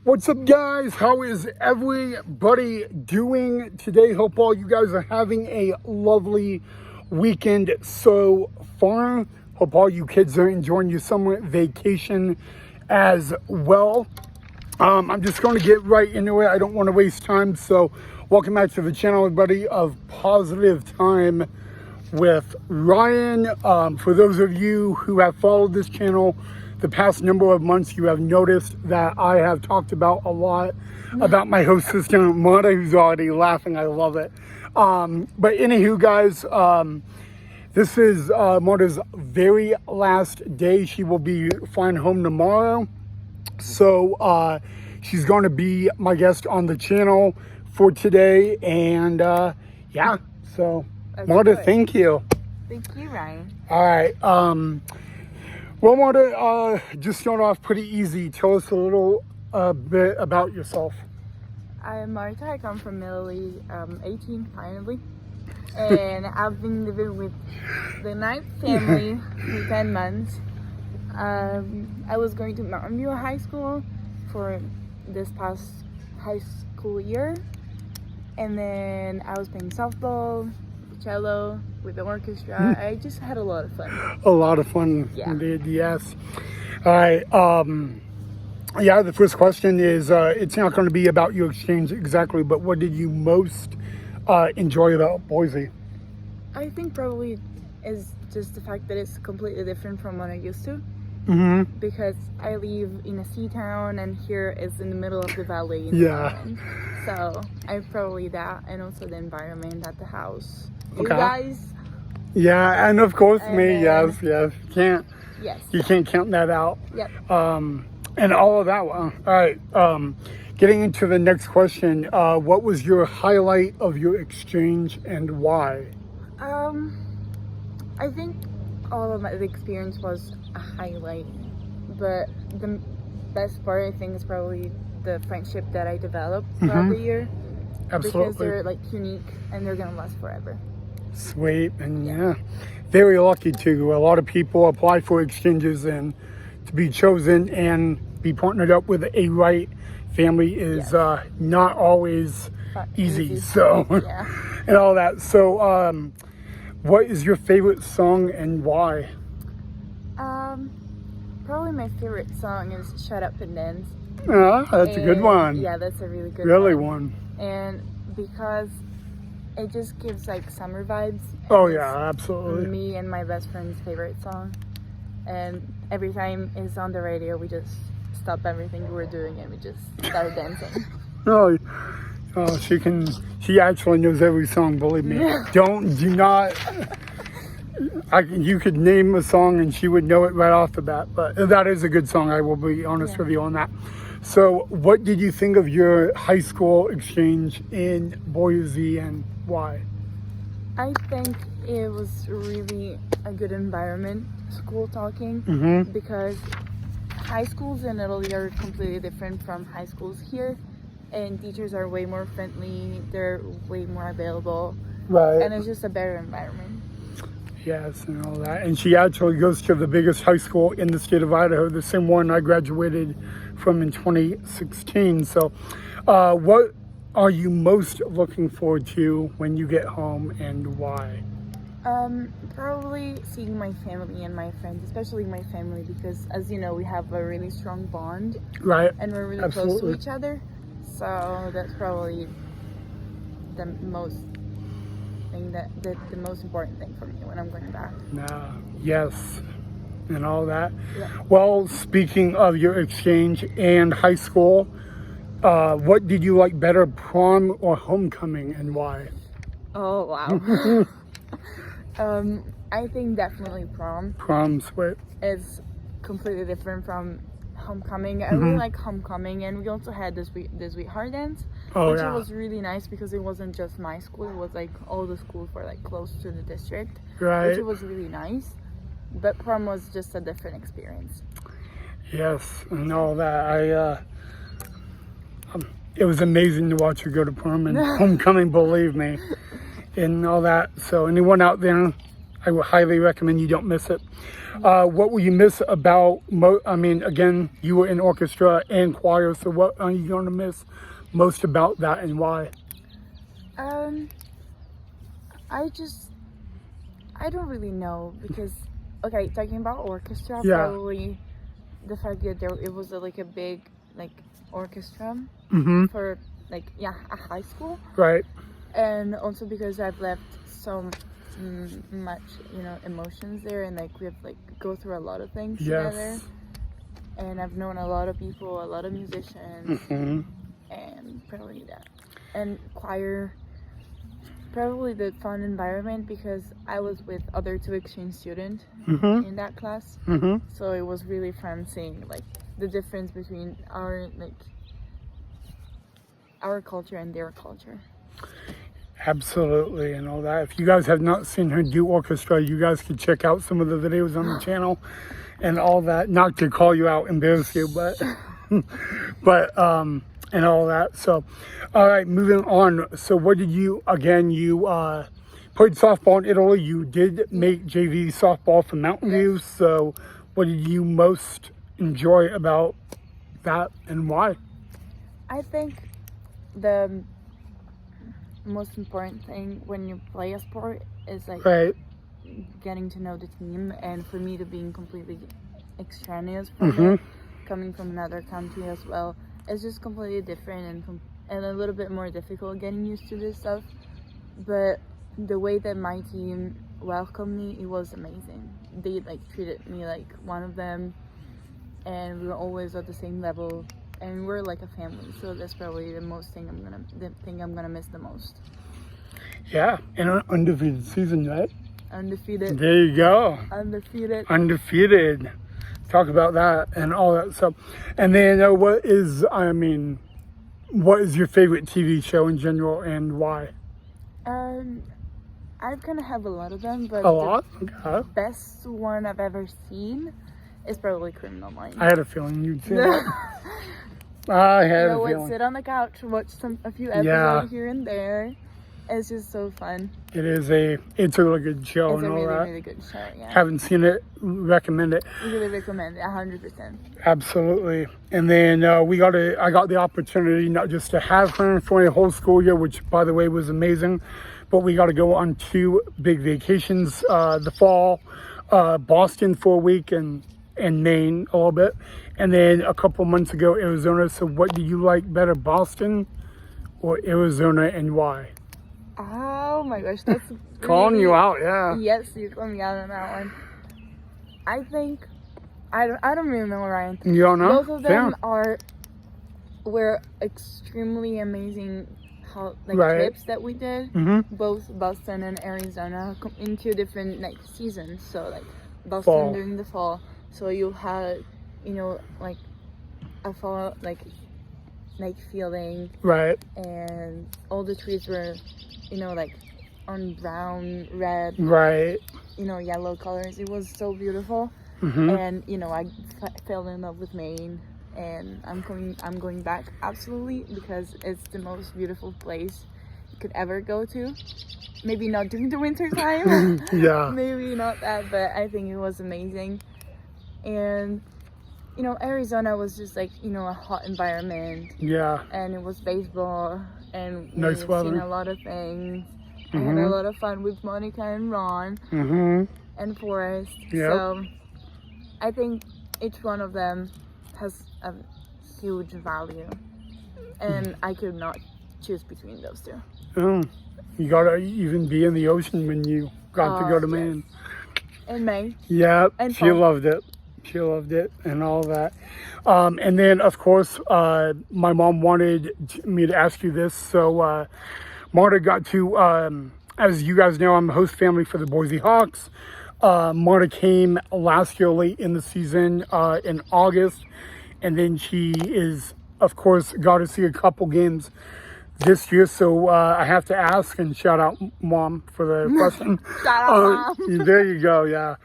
What's up, guys? How is everybody doing today? Hope all you guys are having a lovely weekend so far. Hope all you kids are enjoying your summer vacation as well. I'm just going to get right into it. I don't want to waste time. So welcome back to the channel, everybody, of Positive Time with Ryan. For those of you who have followed this channel the past number of months, you have noticed that I have talked about a lot about my host sister, Marta, who's already laughing. I love it. But anywho, guys, this is Marta's very last day. She will be flying home tomorrow. So she's going to be my guest on the channel for today. And yeah, so that's Marta, good. Thank you. Thank you, Ryan. All right. Well, Marta, just start off pretty easy. Tell us a little bit about yourself. I'm Marta. I come from Italy, 18 finally. And I've been living with the Knight family for 10 months. I was going to Mountain View High School for this past high school year. And then I was playing softball, cello, with the orchestra. I just had a lot of fun. A lot of fun, yeah. Indeed, yes. All right. Yeah, the first question is, it's not going to be about your exchange exactly, but what did you most enjoy about Boise? I think probably is just the fact that it's completely different from what I used to. Mm-hmm. Because I live in a sea town and here is in the middle of the valley. Yeah. So I probably that, and also the environment at the house. Okay. You guys. Yeah, and of course me. Yes. You can't count that out. Yep. And all of that. All right. Getting into the next question. What was your highlight of your exchange and why? I think all of the experience was a highlight, but the best part I think is probably the friendship that I developed throughout the year. Absolutely. Because they're like unique and they're gonna last forever. Sweet. And yeah, very lucky too. A lot of people apply for exchanges, and to be chosen and be partnered up with a right family is not always easy. So and all that. So what is your favorite song and why? Probably my favorite song is Shut Up and Dance. That's a good one. Yeah, that's a really good one. And because it just gives like summer vibes. Oh yeah, absolutely. Me and my best friend's favorite song. And every time it's on the radio, we just stop everything we were doing and we just start dancing. Oh, she actually knows every song, believe me. Do not, you could name a song and she would know it right off the bat, but that is a good song, I will be honest with you on that. So what did you think of your high school exchange in Boise and why? I think it was really a good environment, school talking, because high schools in Italy are completely different from high schools here, and teachers are way more friendly, they're way more available, and it's just a better environment. Yes, and all that. And she actually goes to the biggest high school in the state of Idaho, the same one I graduated from in 2016. So what are you most looking forward to when you get home and why? Probably seeing my family and my friends, especially my family, because as you know, we have a really strong bond. Right. And we're really close to each other. So that's probably the most thing the most important thing for me when I'm going back. Yes, and all that. Yeah. Well, speaking of your exchange and high school, what did you like better, prom or homecoming, and why? Oh wow. I think definitely prom. Prom, sweet. It's completely different from homecoming. I really like homecoming, and we also had this sweetheart dance, which was really nice because it wasn't just my school, it was like all the schools were like close to the district, which was really nice. But prom was just a different experience. Yes, and all that. It was amazing to watch her go to prom and homecoming, believe me, and all that. So anyone out there, I would highly recommend you don't miss it. What will you miss about, again, you were in orchestra and choir, so what are you going to miss most about that and why? I don't really know because, okay, talking about orchestra, Yeah. probably the fact that it was like a big like orchestra for like a high school, Right. and also because I've left so much emotions there, and like we have like go through a lot of things together, and I've known a lot of people, a lot of musicians, and probably that, and choir. Probably the fun environment because I was with other two exchange students in that class, so it was really fun seeing like the difference between our culture and their culture. Absolutely, and all that. If you guys have not seen her do orchestra, you guys can check out some of the videos on the channel and all that. Not to call you out, embarrass you, but and all that. So, all right, moving on. So, what did you played softball in Italy. You did make JV softball for Mountain View. So, what did you most enjoy about that and why? I think the most important thing when you play a sport is like getting to know the team, and for me to being completely extraneous from it, coming from another country as well, it's just completely different and a little bit more difficult getting used to this stuff. But the way that my team welcomed me, it was amazing. They like treated me like one of them, and we were always at the same level, and we're like a family. So that's probably the thing I'm gonna miss the most. Yeah, and an undefeated season, right? Undefeated. There you go. Undefeated. Talk about that and all that stuff. And then what is your favorite TV show in general and why? I kind of have a lot of them, but the best one I've ever seen is probably Criminal Minds. I had a feeling you'd say that. I had a feeling. Sit on the couch, watch a few episodes here and there. It's just so fun. It's a really good show. It's a really good show, yeah. Haven't seen it, recommend it. Really recommend it, 100%. Absolutely. And then I got the opportunity not just to have her for a whole school year, which by the way was amazing, but we got to go on 2 big vacations, the fall, Boston for a week and Maine a little bit. And then a couple months ago, Arizona. So what do you like better, Boston or Arizona, and why? Oh my gosh, that's calling you out, yeah. Yes, you called me out on that one. I think I don't really know, Ryan. You don't know? Both of them were extremely amazing trips that we did. Both Boston and Arizona in 2 different seasons. So like Boston during the fall. So you had like a fall like feeling, right, and all the trees were like on brown, red, right, yellow colors. It was so beautiful. And I fell in love with Maine, and I'm going back absolutely because it's the most beautiful place you could ever go to. Maybe not during the winter time. Yeah, maybe not that, but I think it was amazing. And Arizona was just like, a hot environment. Yeah. And it was baseball, and nice weather. Seen a lot of things. I had a lot of fun with Monica and Ron and Forrest. Yep. So I think each one of them has a huge value, and I could not choose between those 2. You gotta even be in the ocean when you got to go to Maine. In May. Yeah, and she loved it. She loved it and all that. And then, of course, my mom wanted me to ask you this. So Marta got to, as you guys know, I'm a host family for the Boise Hawks. Marta came last year late in the season in August. And then she is, of course, got to see a couple games this year. So I have to ask, and shout out Mom for the question. Shout out Mom. There you go, yeah.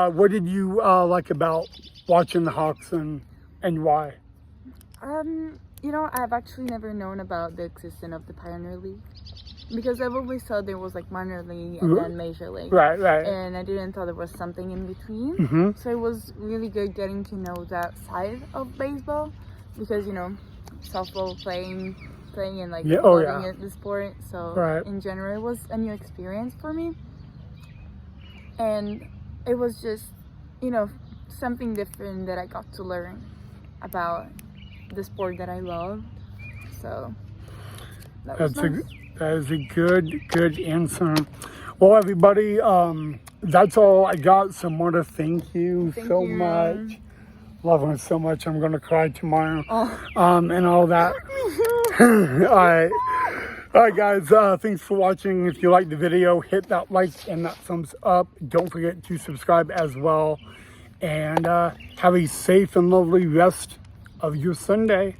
What did you like about watching the Hawks and why? I've actually never known about the existence of the Pioneer League because I've always thought there was like minor league and then major league. Right, right. And I didn't thought there was something in between. Mm-hmm. So it was really good getting to know that side of baseball, because you know, softball playing and like loving it, the sport. So in general, it was a new experience for me, and it was just, you know, something different that I got to learn about the sport that I loved. So that was nice. That is a good answer. Well, everybody, that's all I got. So, Marta, thank you so much. Love her so much. I'm gonna cry tomorrow. And all that. All right, guys. Thanks for watching. If you liked the video, hit that like and that thumbs up. Don't forget to subscribe as well. And have a safe and lovely rest of your Sunday.